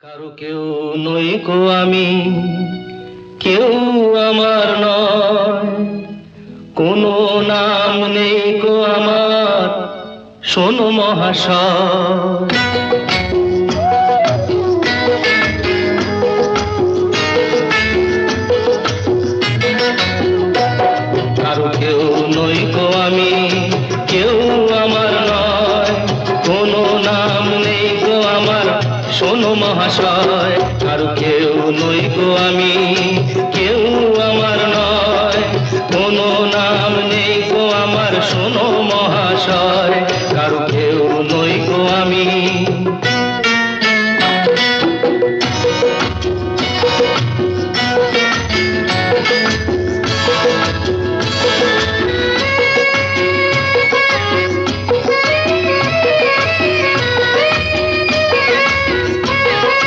কারো কেউ নই গো আমি, কেউ আমার নয়, কোনো নাম নেই গো আমার, শোনো মহাশয়। কারো কেউ নই গো আমি, কেউ আমার নয়, কোনো নাম নেই গো আমার, শোনো মহাশয়। কারো কেউ নই গো আমি, কেউ আমার নয়, কোনো নাম নেই গো আমার, শোনো মহাশয়। কারো কেউ নই গো আমি।